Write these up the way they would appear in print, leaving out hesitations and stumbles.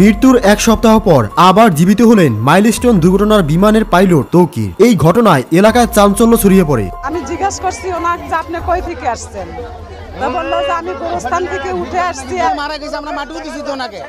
মৃত্যুর এক সপ্তাহ পর আবার জীবিত হলেন মাইলস্টোন দুর্ঘটনার বিমানের পাইলট তৌকির। এই ঘটনায় এলাকায় চাঞ্চল্য ছড়িয়ে পড়ে। আমি জিজ্ঞাসা করছি ওনাকে যে আপনি কই থেকে আসছেন, তো বললো যে আমি গোরস্থান থেকে উঠে আসছি। মারা গেছে, আমরা মাটিও দিছি তো ওনাকে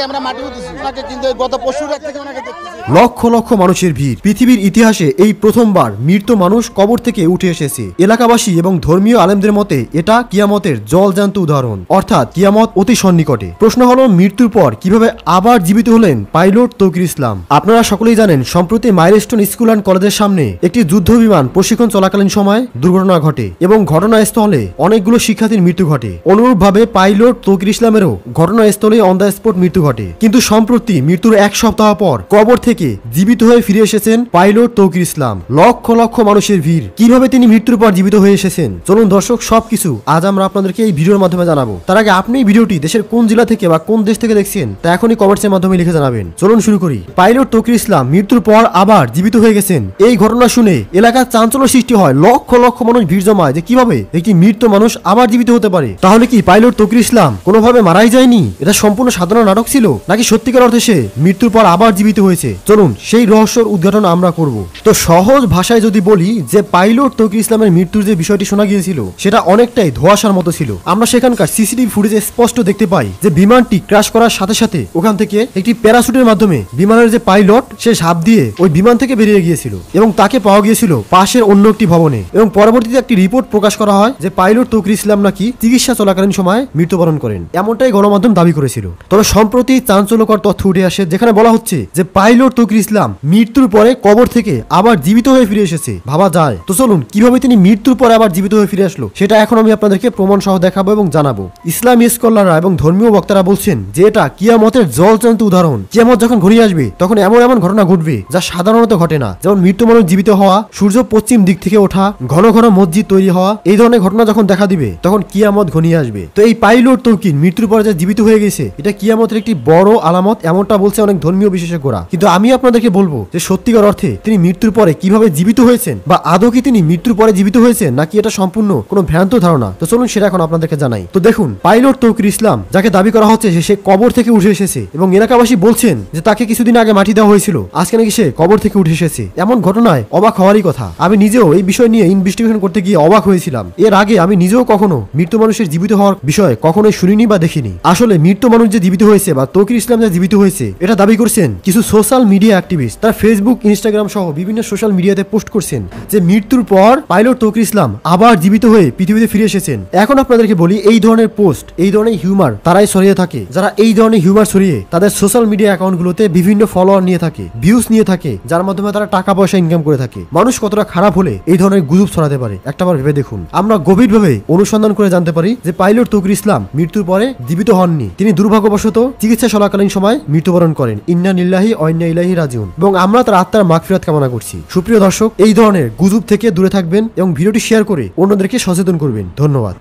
আমরা মাটিও দিছি ওনাকে, কিন্তু গত পরশু রাত থেকে ওনাকে দেখতেছি। লক্ষ লক্ষ মানুষের ভিড়। পৃথিবীর ইতিহাসে এই প্রথমবার মৃত মানুষ কবর থেকে উঠে এসেছে। এলাকাবাসী এবং ধর্মীয় আলেমদের মতে এটা কিয়ামতের জলজান্ত উদাহরণ, অর্থাৎ কিয়ামত অতি সন্নিকটে। প্রশ্ন হলো, মৃত্যুর পর কিভাবে আবার জীবিত হলেন পাইলট তৌকির ইসলাম? আপনারা সকলেই জানেন, সম্প্রতি মাইলস্টোন স্কুল অ্যান্ড কলেজের সামনে একটি যুদ্ধ বিমান প্রশিক্ষণ চলাকালীন সময় দুর্ঘটনা ঘটে এবং ঘটনাস্থলে অনেকগুলো শিক্ষার্থীর মৃত্যু ঘটে। অনুরূপভাবে পাইলট তৌকির ইসলামেরও ঘটনাস্থলে অন দ্য স্পট মৃত্যু ঘটে। কিন্তু সম্প্রতি মৃত্যুর এক সপ্তাহ পর কবর থেকে জীবিত হয়ে ফিরে এসেছেন পাইলট তৌকির ইসলাম। লক্ষ লক্ষ মানুষের ভিড়। কিভাবে তিনি মৃত্যুর পর জীবিত হয়ে এসেছেন, চলুন দর্শক সবকিছু আজ আমরা আপনাদেরকে এই ভিডিওর মাধ্যমে জানাবো। তার আগে আপনি এই ভিডিওটি দেশের কোন জেলা থেকে বা কোন দেশ থেকে দেখছেন তা এখনই কমেন্টসের মাধ্যমে লিখে জানাবেন। চলুন শুরু করি। পাইলট তৌকির ইসলাম মৃত্যুর পর আবার জীবিত হয়ে গেছেন। এই ঘটনা শুনে এলাকার চাঞ্চল্য সৃষ্টি হয়। লক্ষ লক্ষ মানুষ ভিড় জমায় যে কিভাবে একটি মৃত মানুষ আবার জীবিত হতে পারে। তাহলে কি পাইলট তৌকির ইসলাম কোনোভাবে মারাই যায়নি? এটা সম্পূর্ণ সাধারণ নাটক ছিল, নাকি সত্যিকার অর্থে সে মৃত্যুর পর আবার জীবিত হয়েছে? চলুন সেই রহস্যের উদ্ঘাটন আমরা করব। তো সহজ ভাষায় যদি বলি যে পাইলট তৌকির ইসলামের মৃত্যুর যে বিষয়টি শোনা গিয়েছিল সেটা অনেকটাই ধোঁয়াশার মতো ছিল। আমরা সেখানকার সিসিটিভি ফুটেজে স্পষ্ট দেখতে পাই যে বিমানটি ক্র্যাশ করার সাথে সাথে ওখান থেকে একটি প্যারাশুটের মাধ্যমে বিমানের যে পাইলট সে ঝাঁপ দিয়ে ওই বিমান থেকে বেরিয়ে গিয়েছিল এবং তাকে পাওয়া গিয়েছিল পাশের অন্য একটি ভবনে। এবং পরবর্তীতে একটি রিপোর্ট প্রকাশ করা হয় যে পাইলট তৌকির ইসলাম নাকি চিকিৎসা চলাকালীন সময় মৃত্যুবরণ করেন, এমনটাই গণমাধ্যম দাবি করেছিল। তবে সম্প্রতি চাঞ্চল্যকর তথ্য উঠে আসে যেখানে বলা হচ্ছে যে পাইলট তৌকির ইসলাম মৃত্যুর পরে কবর থেকে আবার জীবিত হয়ে ফিরে এসেছে। ভাবা যায়? তো চলুন কিভাবে তিনি মৃত্যুর পরে আবার জীবিত হয়ে ফিরে আসলো সেটা এখন আমি আপনাদেরকে প্রমাণ সহ দেখাবো এবং জানাবো। ইসলামী স্কলাররা এবং ধর্মীয় বক্তারা বলছেন যে এটা কিয়ামতের জলজান্ত উদাহরণ। কিয়ামত যখন ঘনিয়ে আসবে তখন এমন এমন ঘটনা ঘটবে যা সাধারণত ঘটে না। যেমন মৃত্যু মানুষ জীবিত হওয়া, সূর্য পশ্চিম দিক থেকে ওঠা, ঘন ঘন মসজিদ তৈরি হওয়া, এই ধরনের ঘটনা যখন দেখা দিবে তখন কিয়ামত ঘনিয়ে আসবে। তো এই পাইলট তৌকির মৃত্যুর পরে যে জীবিত হয়ে গেছে এটা কিয়ামতের একটি বড় আলামত, এমনটা বলছে অনেক ধর্মীয় বিশেষজ্ঞরা। কিন্তু আমি আপনাদেরকে বলবো যে সত্যিকার অর্থে তিনি মৃত্যুর পরে কিভাবে জীবিত হয়েছেন, বা আদৌ কি তিনি মৃত্যুর পরে জীবিত হয়েছেন নাকি এটা সম্পূর্ণ কোনো ভ্রান্ত ধারণা। তো চলুন সেটা এখন আপনাদেরকে জানাই। তো দেখুন, পাইলট তৌকির ইসলাম যাকে দাবি করা হচ্ছে যে সে কবর থেকে উঠে এসেছে এবং এলাকাবাসী বলছেন যে তাকে কিছুদিন আগে মাটি দেওয়া হয়েছিল, আজকে নাকি সে কবর থেকে উঠে এসেছে। এমন ঘটনায় অবাক হওয়ারই কথা। আমি নিজেও এই বিষয় নিয়ে ইনভেস্টিগেশন করতে গিয়ে অবাক হয়েছিলাম। এর আগে আমি নিজেও কখনো মৃত্যু মানুষের জীবিত হওয়ার বিষয়ে কখনোই শুনিনি বা দেখিনি। আসলে মৃত্যু মানুষ যে জীবিত হয়েছে বা তৌকির ইসলাম যে জীবিত হয়েছে এটা দাবি করছেন কিছু সোশ্যাল মিডিয়া অ্যাক্টিভিস্ট। তারা ফেসবুক, ইনস্টাগ্রাম সহ বিভিন্ন সোশ্যাল মিডিয়াতে পোস্ট করছেন যে মৃত্যুর পর পাইলট তৌকির ইসলাম আবার জীবিত হয়ে পৃথিবীতে ফিরে এসেছেন। এখন আপনাদেরকে বলি, এই ধরনের পোস্ট, এই ধরনের হিউমার তারাই ছড়িয়ে থাকে যারা এই ধরনের হিউমার ছড়িয়ে তাদের সোশ্যাল মিডিয়া অ্যাকাউন্টগুলোতে বিভিন্ন ফলোয়ার নিয়ে থাকে, ভিউজ নিয়ে থাকে, যার মাধ্যমে তারা টাকা পয়সা ইনকাম করে থাকে। মানুষ কতটা খারাপ হলে এই ধরনের গুজব ছড়াতে পারে একটাবার ভেবে দেখুন। আমরা গভীরভাবে অনুসন্ধান করে জানতে পারি যে পাইলট তৌকির ইসলাম মৃত্যুর পরে জীবিত হননি। তিনি দুর্ভাগ্যবশত চিকিৎসা চলাকালীন সময় মৃত্যুবরণ করেন। ইন্না লিল্লাহি ওয়া ইন্না ইলাইহি রাজিউন। এবং আমরা তার আত্মার মাগফিরাত কামনা করছি। সুপ্রিয় দর্শক, এই ধরনের গুজব থেকে দূরে থাকবেন এবং ভিডিওটি শেয়ার করে অন্যদেরকে সচেতন করবেন। ধন্যবাদ।